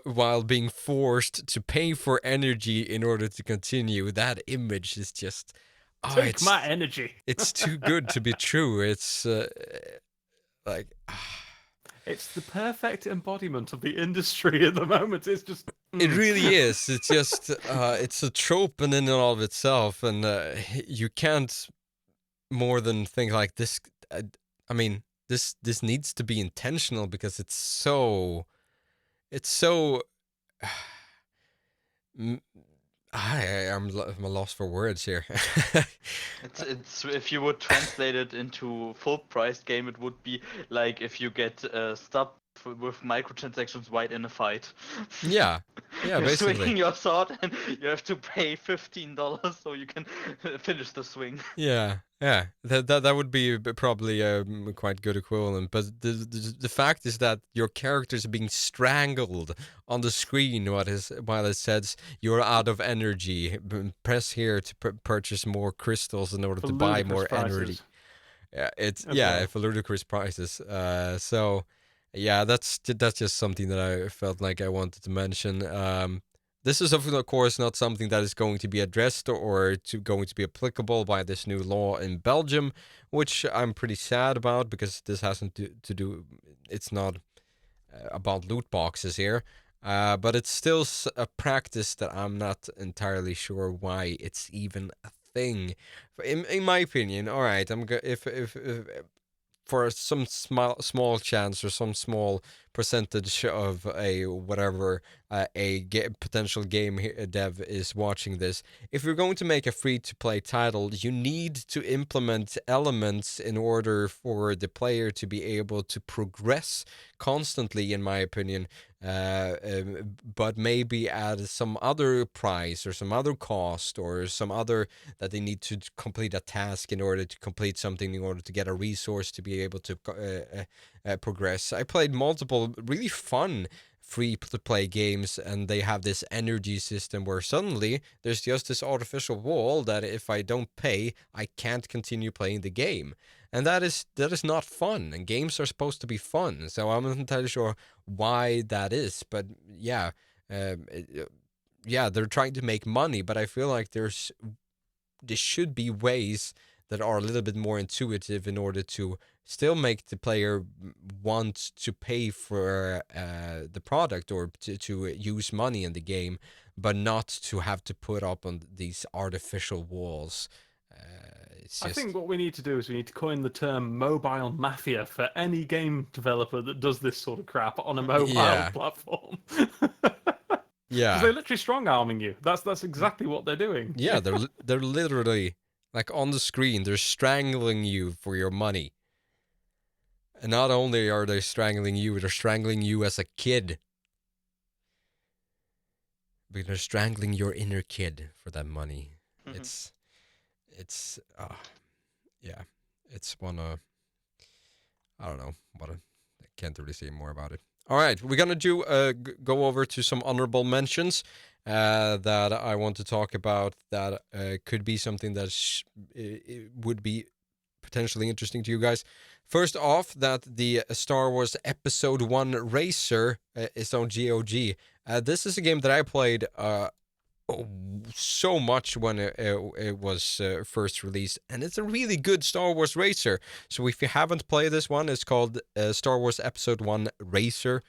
while being forced to pay for energy in order to continue, that image is just... Take my energy. It's too good to be true. It's like... It's the perfect embodiment of the industry at the moment. It's just... It really is. It's just... it's a trope in and of itself, and you can't more than think like this... I mean, this needs to be intentional, because it's so... I'm lost for words here. It's if you would translate it into full price game, it would be like if you get stuck with microtransactions right in a fight. Yeah, You're basically. swinging your sword and you have to pay $15 so you can finish the swing. Yeah. That would be probably a quite good equivalent. But the fact is that your character is being strangled on the screen while it says you're out of energy. Press here to purchase more crystals in order For to buy ludicrous more prices. energy. Yeah, it's well. for ludicrous prices. So yeah, that's just something that I felt like I wanted to mention. This is, of course, not something that is going to be addressed or going to be applicable by this new law in Belgium, which I'm pretty sad about, because this hasn't to do. It's not about loot boxes here, but it's still a practice that I'm not entirely sure why it's even a thing. In my opinion, all right, if for some small chance, or some small percentage of a whatever potential game dev is watching this, if you're going to make a free-to-play title, you need to implement elements in order for the player to be able to progress constantly, in my opinion, but maybe at some other price, or some other cost, or some other that they need to complete a task in order to complete something, in order to get a resource to be able to progress. I played multiple really fun free-to-play games, and they have this energy system where suddenly there's just this artificial wall that if I don't pay, I can't continue playing the game. And that is not fun, and games are supposed to be fun, so I'm not entirely sure why that is, but yeah, they're trying to make money, but I feel like there should be ways that are a little bit more intuitive in order to still make the player want to pay for the product or to use money in the game, but not to have to put up on these artificial walls. It's I just think what we need to do is we need to coin the term mobile mafia for any game developer that does this sort of crap on a mobile Yeah. platform. yeah, Because they're literally strong arming you. That's exactly what they're doing. yeah. They're literally like on the screen. They're strangling you for your money. And not only are they strangling you, they're strangling you as a kid. But they're strangling your inner kid for that money. It's yeah, it's one I don't know what I can't really say more about it. All right, we're gonna do go over to some honorable mentions that I want to talk about that could be something that it would be potentially interesting to you guys. First off, that the Star Wars Episode 1 Racer is on GOG. This is a game that I played so much when it was first released, and it's a really good Star Wars racer. So if you haven't played this one, it's called Star Wars Episode 1 Racer.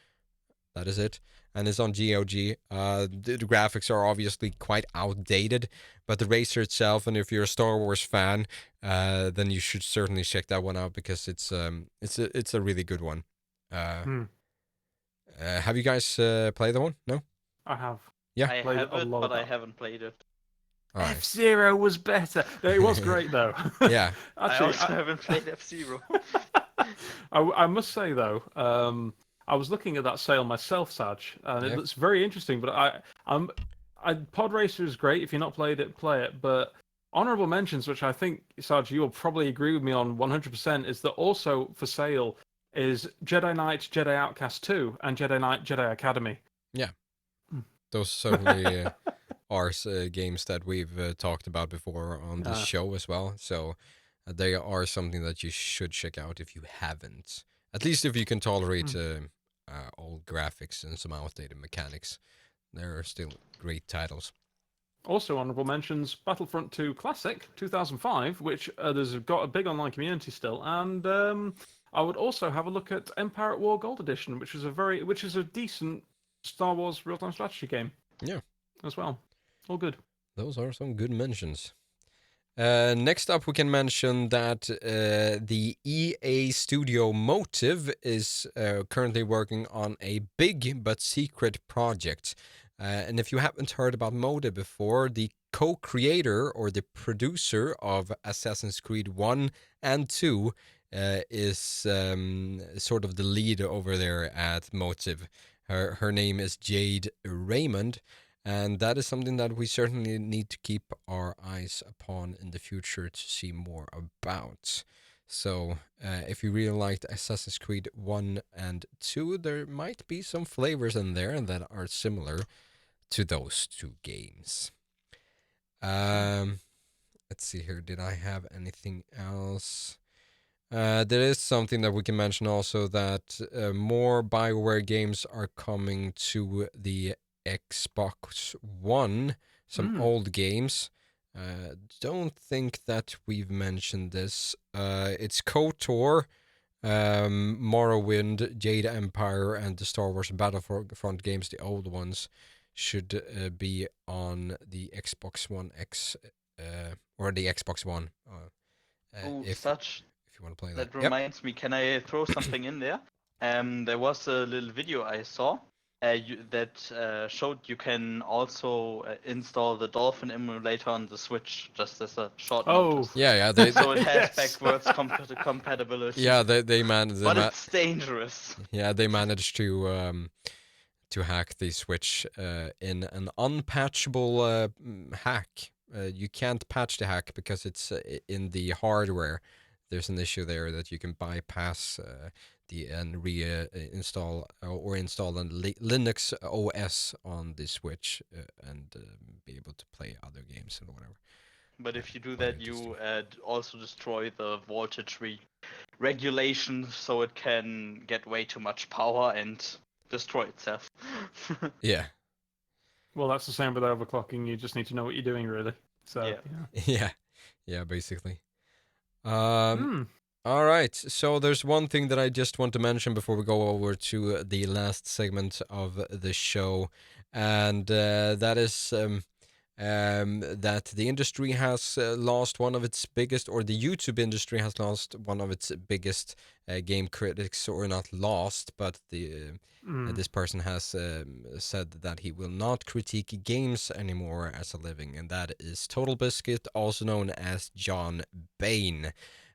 That is it. And it's on GOG. The graphics are obviously quite outdated, but the racer itself, and if you're a Star Wars fan, then you should certainly check that one out because it's a really good one. Have you guys played the one? No? I have. Yeah. I Played have a it, lot but of I that. haven't played it. All right. F-Zero was better. No, it was great though. Yeah. I Actually, also haven't played F-Zero. I must say though, I was looking at that sale myself, Saj, and Yeah. it looks very interesting. But Pod Racer is great. If you've not played it, play it. But honorable mentions, which I think Saj, you'll probably agree with me on 100%, is that also for sale is Jedi Knight, Jedi Outcast 2, and Jedi Knight, Jedi Academy. Those certainly are games that we've talked about before on this Yeah. show as well. So they are something that you should check out if you haven't. At least if you can tolerate old graphics and some outdated mechanics. They're still great titles. Also, honorable mentions: Battlefront 2 Classic 2005, which there's got a big online community still, and I would also have a look at Empire at War Gold Edition, which is a decent Star Wars real-time strategy game. Yeah, as well. All good. those are some good mentions. Next up, we can mention that the EA Studio Motive is currently working on a big but secret project. And if you haven't heard about Motive before, the co-creator or the producer of Assassin's Creed 1 and 2 is sort of the lead over there at Motive. Her name is Jade Raymond. And that is something that we certainly need to keep our eyes upon in the future to see more about. So, if you really liked Assassin's Creed 1 and 2, there might be some flavors in there that are similar to those two games. Let's see here. Did I have anything else? There is something that we can mention also, that more Bioware games are coming to the Xbox One, some old games. Don't think that we've mentioned this. It's KOTOR, Morrowind, Jade Empire, and the Star Wars Battlefront games, the old ones, should be on the Xbox One X or the Xbox One. If you want to play that. That reminds me, can I throw something in there? There was a little video I saw that showed you can also install the Dolphin emulator on the Switch, just as a short notice. Yeah. So it has Yes. backwards compatibility. Yeah, they managed. But it's dangerous. Yeah, they managed to hack the Switch in an unpatchable hack. You can't patch the hack because it's in the hardware. There's an issue there that you can bypass and reinstall or install a Linux OS on the Switch and be able to play other games and whatever. But if you do that, you also destroy the voltage regulation, so it can get way too much power and destroy itself. Yeah. Well, that's the same with overclocking. You just need to know what you're doing, really. So, Yeah. yeah. Yeah, basically. All right. So there's one thing that I just want to mention before we go over to the last segment of the show, and that is that the industry has lost one of its biggest, or the YouTube industry has lost one of its biggest game critics, or not lost, but this person has said that he will not critique games anymore as a living, and that is Total Biscuit, also known as John Bain.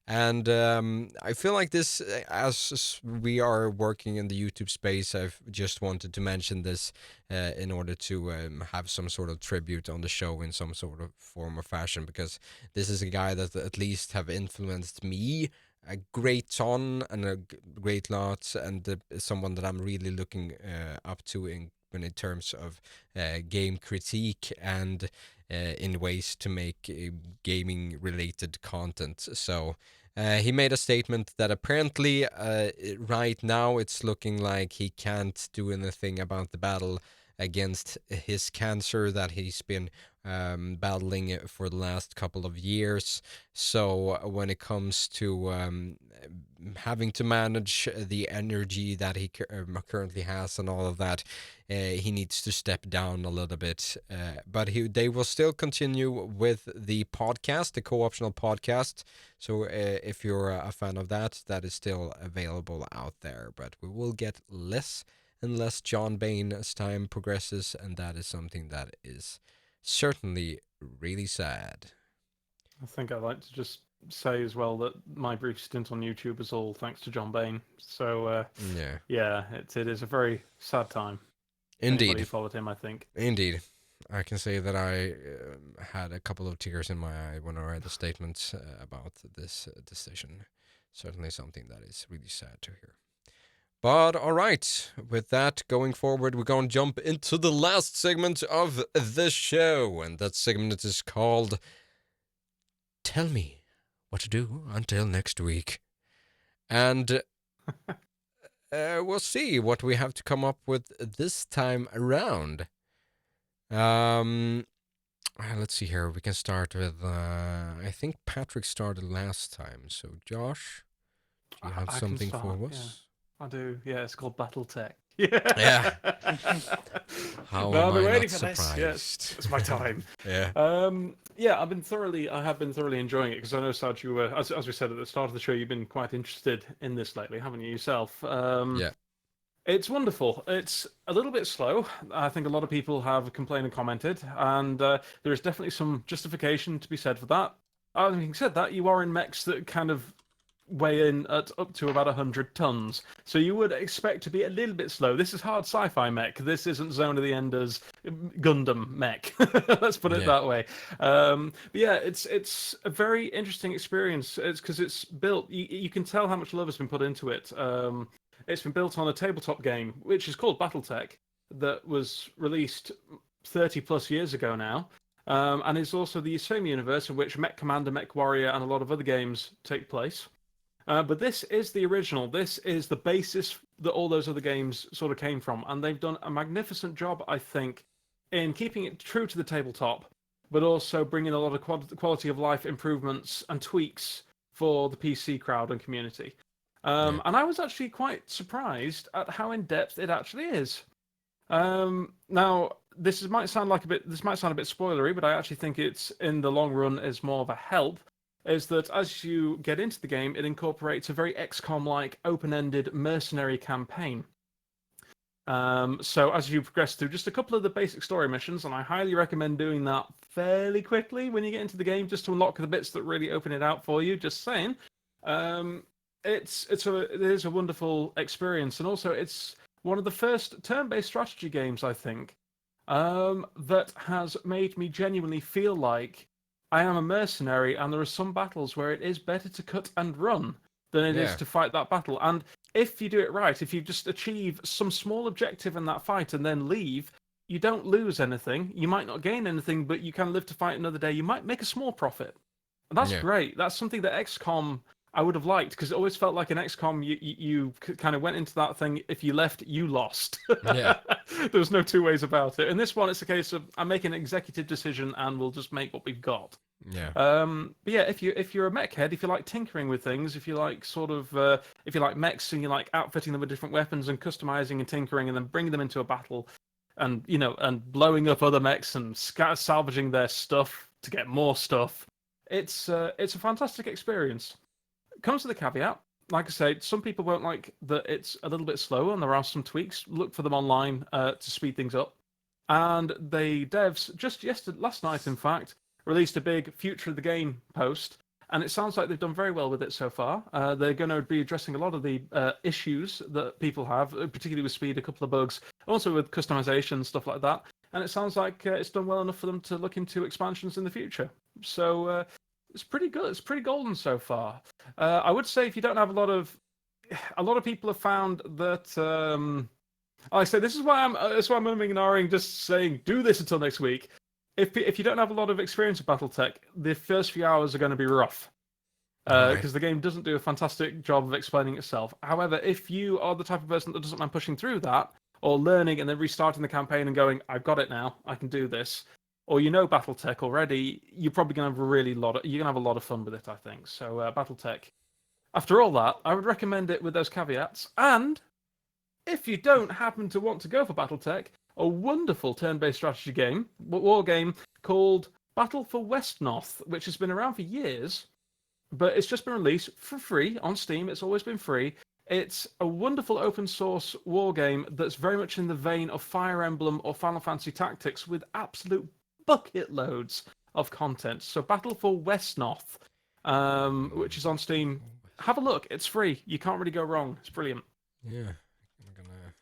And I feel like this, as we are working in the YouTube space, I've just wanted to mention this in order to have some sort of tribute on the show in some sort of form or fashion, because this is a guy that at least have influenced me a great ton and a great lot, and someone that I'm really looking up to in terms of game critique and in ways to make gaming related content. So he made a statement that apparently right now it's looking like he can't do anything about the battle against his cancer that he's been battling for the last couple of years. So when it comes to having to manage the energy that he currently has and all of that, he needs to step down a little bit. But they will still continue with the podcast, the co-optional podcast. So if you're a fan of that, that is still available out there. But we will get less and less John Bain as time progresses, and that is something that is certainly really sad. I think I'd like to just say as well that my brief stint on YouTube is all thanks to John Bain. So yeah, it is a very sad time. Indeed. Anybody who followed him, I think. Indeed. I can say that I had a couple of tears in my eye when I read the statements about this decision. Certainly something that is really sad to hear. But all right, with that going forward, we're going to jump into the last segment of the show. And that segment is called Tell Me What to Do Until Next Week. And we'll see what we have to come up with this time around. Let's see here. We can start with, I think Patrick started last time. So, Josh, do you have something for us? Yeah. I do. Yeah, it's called BattleTech. Yeah. How no, am I waiting not for surprised? this. Yes, it's my time. Yeah. Yeah, I have been thoroughly enjoying it, because I know, Sarge, you were, as we said at the start of the show, you've been quite interested in this lately, haven't you yourself? Yeah. It's wonderful. It's a little bit slow. I think a lot of people have complained and commented, and there is definitely some justification to be said for that. Having said that, you are in mechs that kind of weigh in at up to about 100 tons, so you would expect to be a little bit slow. This is hard sci-fi mech. This isn't Zone of the Enders Gundam mech. Let's put it that way. But yeah, it's a very interesting experience. It's because it's built. You can tell how much love has been put into it. It's been built on a tabletop game, which is called BattleTech, that was released 30 plus years ago now. And it's also the same universe in which Mech Commander, Mech Warrior, and a lot of other games take place. But this is the original. This is the basis that all those other games sort of came from. And they've done a magnificent job, I think, in keeping it true to the tabletop, but also bringing a lot of quality of life improvements and tweaks for the PC crowd and community. And I was actually quite surprised at how in depth it actually is. Now, this might sound a bit spoilery, but I actually think it's, in the long run, is more of a help. Is that as you get into the game, it incorporates a very XCOM-like open-ended mercenary campaign. So as you progress through just a couple of the basic story missions, and I highly recommend doing that fairly quickly when you get into the game, just to unlock the bits that really open it out for you. Just saying. It is a wonderful experience, and also it's one of the first turn-based strategy games, I think, that has made me genuinely feel like I am a mercenary, and there are some battles where it is better to cut and run than it is to fight that battle. And if you do it right, if you just achieve some small objective in that fight and then leave, you don't lose anything. You might not gain anything, but you can live to fight another day. You might make a small profit. And that's great. That's something that XCOM I would have liked, because it always felt like in XCOM you kind of went into that thing. If you left, you lost. Yeah. There was no two ways about it. In this one, it's a case of I make an executive decision and we'll just make what we've got. Yeah. But yeah, if you're a mech head, if you like tinkering with things, if you like if you like mechs and you like outfitting them with different weapons and customizing and tinkering and then bringing them into a battle, and and blowing up other mechs and salvaging their stuff to get more stuff, it's a fantastic experience. It comes with a caveat. Like I say, some people won't like that it's a little bit slow and there are some tweaks. Look for them online to speed things up. And the devs last night, in fact, released a big future of the game post, and it sounds like they've done very well with it so far. They're going to be addressing a lot of the issues that people have, particularly with speed, a couple of bugs, also with customization stuff like that. And it sounds like it's done well enough for them to look into expansions in the future. So it's pretty good. It's pretty golden so far. I would say if you don't have a lot of people have found that. I say this is why I'm umming and ahhing, just saying do this until next week. If you don't have a lot of experience with BattleTech, the first few hours are going to be rough because the game doesn't do a fantastic job of explaining itself. However, if you are the type of person that doesn't mind pushing through that or learning and then restarting the campaign and going, I've got it now, I can do this, or you know BattleTech already, you're probably going to have you're going to have a lot of fun with it, I think. So BattleTech. After all that, I would recommend it with those caveats. And if you don't happen to want to go for BattleTech, a wonderful turn-based strategy game, war game called Battle for Westnorth, which has been around for years, but it's just been released for free on Steam. It's always been free. It's a wonderful open source war game that's very much in the vein of Fire Emblem or Final Fantasy Tactics with absolute bucket loads of content. So Battle for Westnorth, which is on Steam. Have a look. It's free. You can't really go wrong. It's brilliant. Yeah. I'm gonna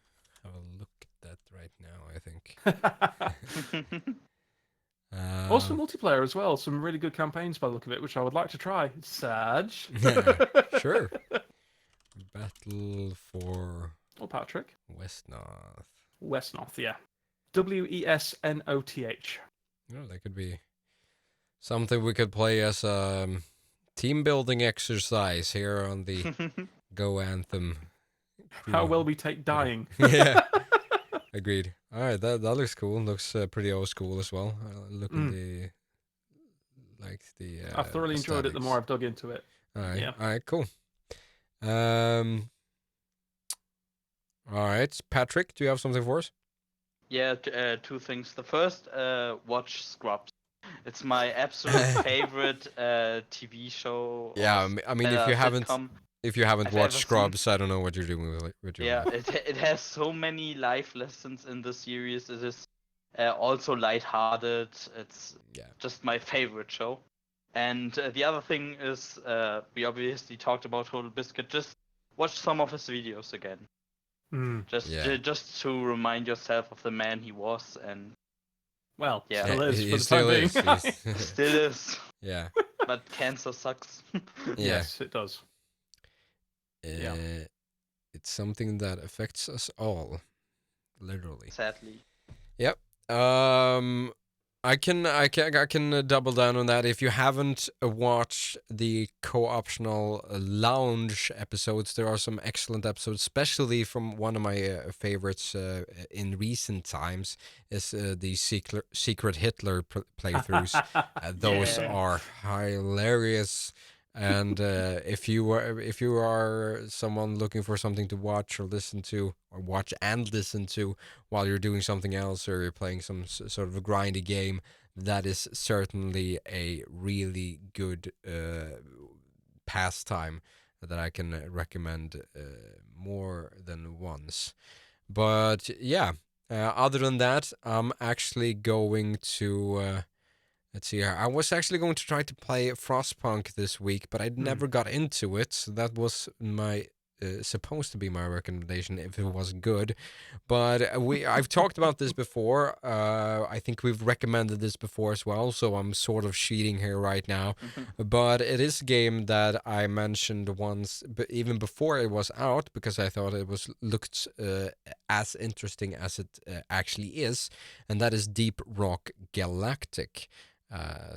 have a look at that right now, I think. Also multiplayer as well. Some really good campaigns by the look of it, which I would like to try. Sag. Yeah, sure. Battle for Oh, Patrick. Westnorth. Westnorth, yeah. Wesnoth. Oh, that could be something we could play as a team building exercise here on the Go Anthem. How well we take dying. Yeah, agreed. All right, that looks cool. Looks pretty old school as well. Look at the I've thoroughly enjoyed it the more aesthetics. I've dug into it. All right, Yeah. all right, cool. All right, Patrick, do you have something for us? Yeah, two things. The first, watch Scrubs. It's my absolute favorite TV show. Yeah, I mean, if you haven't sitcom watched I've ever Scrubs, I don't know what you're doing with your Yeah, life. it has so many life lessons in the series. It is also lighthearted. It's Yeah. just my favorite show. And the other thing is, we obviously talked about Total Biscuit. Just watch some of his videos again. Just to remind yourself of the man he was, and Well, Yeah. still is he for the still time is. being. He's- still is. yeah. But cancer sucks. Yeah. Yes, it does. It's something that affects us all, literally. Sadly. Yep. I can double down on that. If you haven't watched the co-optional lounge episodes, there are some excellent episodes, especially from one of my favorites in recent times is the secret Hitler playthroughs. Those Yeah. are hilarious. And if you are someone looking for something to watch or listen to, or watch and listen to while you're doing something else or you're playing some sort of a grindy game, that is certainly a really good pastime that I can recommend more than once. But yeah, other than that, I'm actually going to. Let's see here. I was actually going to try to play Frostpunk this week, but I never got into it. So that was my supposed to be my recommendation if it was good. But I've talked about this before. I think we've recommended this before as well. So I'm sort of cheating here right now. But it is a game that I mentioned once, but even before it was out, because I thought it looked as interesting as it actually is, and that is Deep Rock Galactic.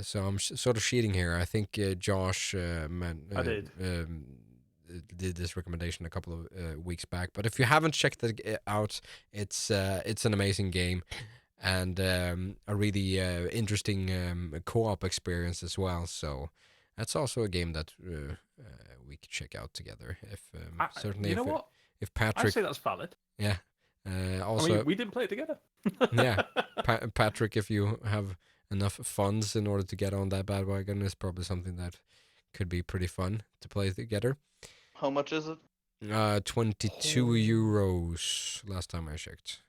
So I'm sort of cheating here. I think Josh I did. Did this recommendation a couple of weeks back. But if you haven't checked it out, it's an amazing game. and a really interesting co-op experience as well. So that's also a game that we could check out together. If certainly You know what? if I Patrick, say that's valid. yeah, I also mean, we didn't play it together. yeah, Patrick, if you have enough funds in order to get on that bandwagon, is probably something that could be pretty fun to play together. How much is it? 22 euros last time I checked.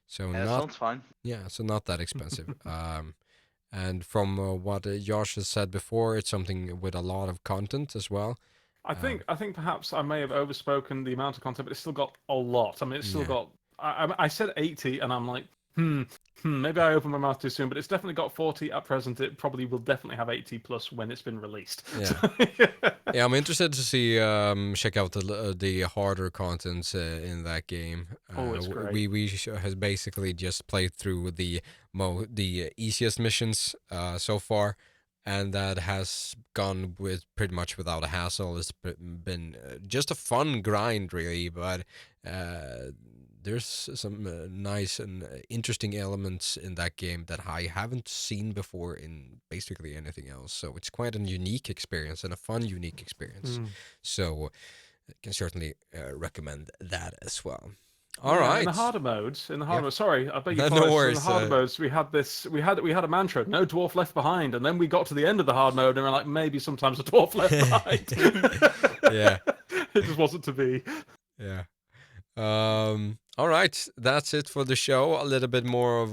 So Yeah, not sounds fine. so not that expensive. And from what Josh has said before, it's something with a lot of content as well. I think perhaps I may have overspoken the amount of content, but it's still got a lot. I mean, it's still Yeah. got. I said 80, and I'm like, maybe I opened my mouth too soon, but it's definitely got 40 at present. It probably will definitely have 80 plus when it's been released. Yeah. Yeah, I'm interested to see check out the harder contents in that game. Oh, it's great. We has basically just played through the easiest missions so far, and that has gone with pretty much without a hassle. It's been just a fun grind, really, but there's some nice and interesting elements in that game that I haven't seen before in basically anything else. So it's quite a unique experience and a fun, unique experience. So I can certainly recommend that as well. All right. In the harder modes, Yeah. sorry, I beg your No pardon. In worries, the harder modes, we had a mantra: no dwarf left behind. And then we got to the end of the hard mode, and we're like, maybe sometimes a dwarf left behind. Yeah. It just wasn't to be. Yeah. All right, that's it for the show. A little bit more of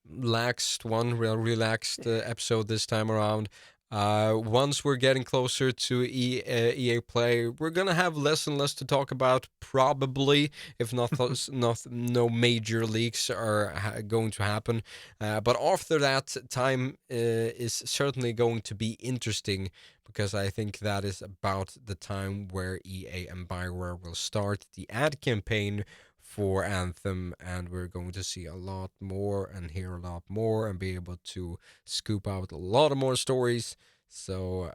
real relaxed episode this time around. Once we're getting closer to EA Play, we're gonna have less and less to talk about, probably, if no major leaks are going to happen. But after that, time is certainly going to be interesting, because I think that is about the time where EA and Bioware will start the ad campaign for Anthem, and we're going to see a lot more and hear a lot more and be able to scoop out a lot of more stories. So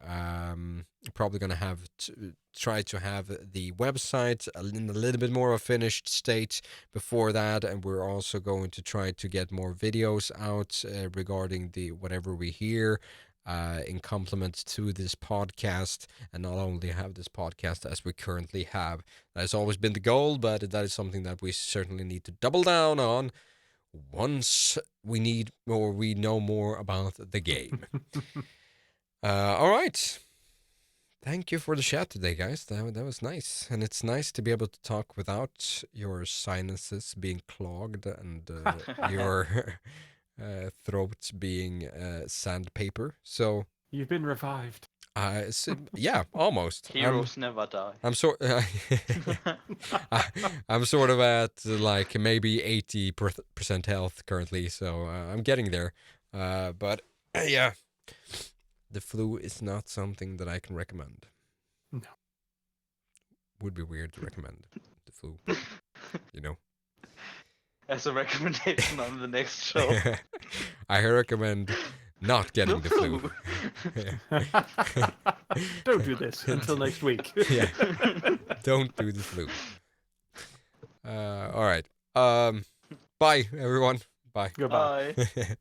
probably gonna have to try to have the website in a little bit more of a finished state before that, and we're also going to try to get more videos out regarding the whatever we hear in complement to this podcast, and not only have this podcast as we currently have. That has always been the goal, but that is something that we certainly need to double down on once we know more about the game. All right. Thank you for the chat today, guys. That was nice. And it's nice to be able to talk without your sinuses being clogged and your throat being sandpaper. So You've been revived. yeah, almost. Heroes never die. I'm I'm sort of at like maybe 80% health currently, so I'm getting there. But yeah, the flu is not something that I can recommend. No. Would be weird to recommend the flu, you know. As a recommendation on the next show. I recommend not getting the flu. Don't do this until next week. Yeah. Don't do the flu. All right. Bye, everyone. Bye. Goodbye. Bye.